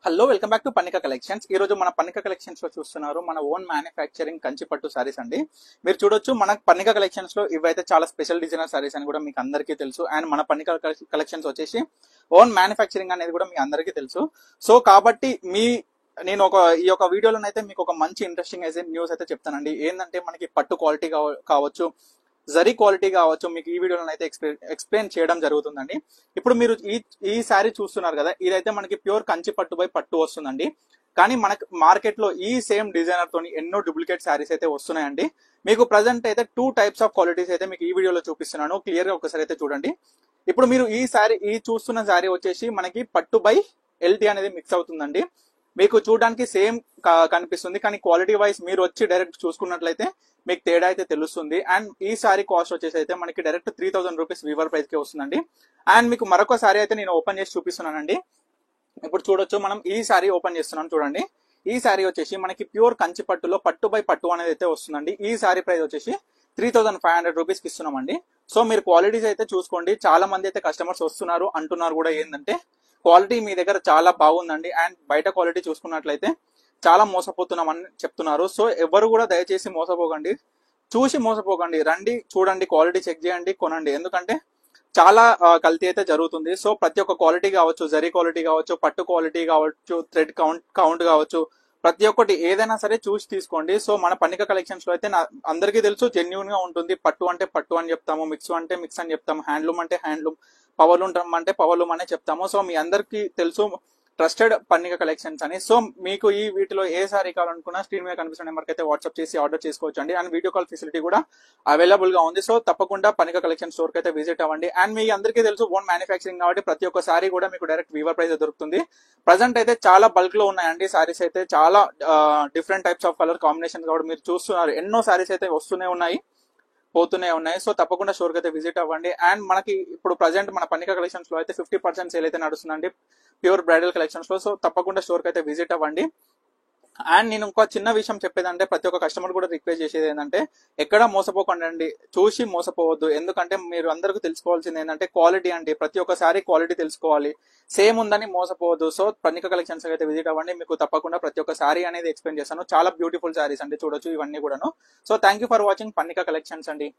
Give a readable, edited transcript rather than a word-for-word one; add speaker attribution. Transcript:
Speaker 1: Hello welcome back to Pannika collections. ఈ రోజు మన పన్నిక కలెక్షన్స్ లో చూస్తున్నారు మన ఓన్ మ్యానుఫ్యాక్చరింగ్ కంచిపట్టు సారీస్ అండి. మీరు చూడొచ్చు మన పన్నిక కలెక్షన్స్ లో ఇవైతే చాలా స్పెషల్ డిజైనర్ సారీస్ అని కూడా మీకు అందరికీ తెలుసు. అండ్ మన పన్నిక కలెక్షన్స్ వచ్చేసి ఓన్ మ్యానుఫ్యాక్చరింగ్ అనేది కూడా మీ అందరికీ తెలుసు. సో కాబట్టి నేను ఈ యొక్క వీడియోలోనైతే మీకు ఒక మంచి ఇంట్రెస్టింగ్ న్యూస్ అయితే చెప్తానండి. ఏంటంటే మనకి పట్టు క్వాలిటీ కావచ్చు, జరీ క్వాలిటీ కావచ్చు, మీకు ఈ వీడియోలో అయితే ఎక్స్ప్లెయిన్ చేయడం జరుగుతుందండి. ఇప్పుడు మీరు ఈ శారీ చూస్తున్నారు కదా, ఇదైతే మనకి ప్యూర్ కంచి పట్టు బై పట్టు వస్తుందండి. కానీ మనకి మార్కెట్ లో ఈ సేమ్ డిజైనర్ తోని ఎన్నో డూప్లికేట్ శారీస్ అయితే వస్తున్నాయండి. మీకు ప్రజెంట్ అయితే 2 టైప్స్ ఆఫ్ క్వాలిటీస్ అయితే మీకు ఈ వీడియోలో చూపిస్తున్నాను. క్లియర్ గా ఒకసారి అయితే చూడండి. ఇప్పుడు మీరు ఈ చూస్తున్న శారీ వచ్చేసి మనకి పట్టు బై ఎల్టీ అనేది మిక్స్ అవుతుందండి. మీకు చూడడానికి సేమ్ కనిపిస్తుంది, కానీ క్వాలిటీ వైజ్ మీరు వచ్చి డైరెక్ట్ చూసుకున్నట్లయితే మీకు తేడా అయితే తెలుస్తుంది. అండ్ ఈ సారీ కాస్ట్ వచ్చేసి అయితే మనకి డైరెక్ట్ 3000 రూపీస్ వీవర్ ప్రైస్ కి వస్తుందండి. అండ్ మీకు మరొక సారీ అయితే నేను ఓపెన్ చేసి చూపిస్తున్నానండి. ఇప్పుడు చూడొచ్చు, మనం ఈ సారీ ఓపెన్ చేస్తున్నాం చూడండి. ఈ సారీ వచ్చేసి మనకి ప్యూర్ కంచి పట్టులో పట్టు బై పట్టు అనేది అయితే వస్తుందండి. ఈ సారీ ప్రైస్ వచ్చేసి 3500 రూపీస్ కి ఇస్తున్నామండి. సో మీరు క్వాలిటీస్ అయితే చూసుకోండి. చాలా మంది అయితే కస్టమర్స్ వస్తున్నారు అంటున్నారు కూడా, ఏంటంటే క్వాలిటీ మీ దగ్గర చాలా బాగుందండి. అండ్ బయట క్వాలిటీ చూసుకున్నట్లయితే చాలా మోసపోతున్నామని చెప్తున్నారు. సో ఎవరు కూడా దయచేసి మోసపోకండి, చూసి మోసపోకండి. రండి, చూడండి, క్వాలిటీ చెక్ చేయండి, కొనండి. ఎందుకంటే చాలా కల్తీ అయితే జరుగుతుంది. సో ప్రతి ఒక్క క్వాలిటీ కావచ్చు, జరీ క్వాలిటీ కావచ్చు, పట్టు క్వాలిటీ కావచ్చు, థ్రెడ్ కౌంట్ కావచ్చు, ప్రతి ఒక్కటి ఏదైనా సరే చూసి తీసుకోండి. సో మన పన్నిక కలెక్షన్స్ లో అయితే అందరికీ తెలుసు జెన్యూన్ గా ఉంటుంది. పట్టు అంటే పట్టు అని చెప్తాము, మిక్స్ అంటే మిక్స్ అని చెప్తాము, హ్యాండ్లూమ్ అంటే హ్యాండ్లూమ్, పవర్లూమ్ అంటే పవర్లూమ్ అనే చెప్తాము. సో మీ అందరికీ తెలుసు ట్రస్టెడ్ పన్నిక కలెక్షన్స్ అని. సో మీకు ఈ వీటిలో ఏ సారీ కావాలనుకున్నా స్క్రీన్ మీద కనిపిస్తున్న నెంబర్కి అయితే వాట్సాప్ చేసి ఆర్డర్ చేసుకోవచ్చు అండి. అండ్ వీడియో కాల్ ఫెసిలిటీ కూడా అవైలబుల్ గా ఉంది. సో తప్పకుండా పన్నిక కలెక్షన్ స్టోర్ కి అయితే విజిట్ అవ్వండి. అండ్ మీ అందరికీ తెలుసు ఓన్ మ్యానుఫ్యాక్చరింగ్ కాబట్టి ప్రతి ఒక్క సారీ కూడా మీకు డైరెక్ట్ వీవర్ ప్రైస్ దొరుకుతుంది. ప్రజెంట్ అయితే చాలా బల్క్ లో ఉన్నాయండి సారీస్ అయితే, చాలా different types of colour combination కాబట్టి మీరు చూస్తున్నారు. ఎన్నో సారీస్ అయితే వస్తూనే ఉన్నాయి, పోతూనే ఉన్నాయి. సో తప్పకుండా స్టోర్ కి అయితే విజిట్ అవ్వండి. అండ్ మనకి ఇప్పుడు ప్రజెంట్ మన పన్నిక కలెక్షన్స్ లో అయితే 50% సేల్ అయితే నడుస్తుందండి ప్యూర్ బ్రైడల్ కలెక్షన్స్ లో. సో తప్పకుండా స్టోర్ కి అయితే విజిట్ అవ్వండి. అండ్ నేను ఇంకో చిన్న విషయం చెప్పేదంటే, ప్రతి ఒక్క కస్టమర్ కూడా రిక్వెస్ట్ చేసేది ఏంటంటే ఎక్కడ మోసపోకండి, చూసి మోసపోవద్దు. ఎందుకంటే మీరు అందరికీ తెలుసుకోవాల్సింది ఏంటంటే క్వాలిటీ అండి. ప్రతి ఒక్కసారి క్వాలిటీ తెలుసుకోవాలి, సేమ్ ఉందని మోసపోవద్దు. సో పన్నిక కలెక్షన్స్ అయితే విజిట్ అవ్వండి, మీకు తప్పకుండా ప్రతి ఒక్క సారీ అనేది ఎక్స్ప్లెయిన్ చేస్తాను. చాలా బ్యూటిఫుల్ సారీస్ అండి, చూడొచ్చు ఇవన్నీ కూడాను. So thank you for watching Pannika collections అండి.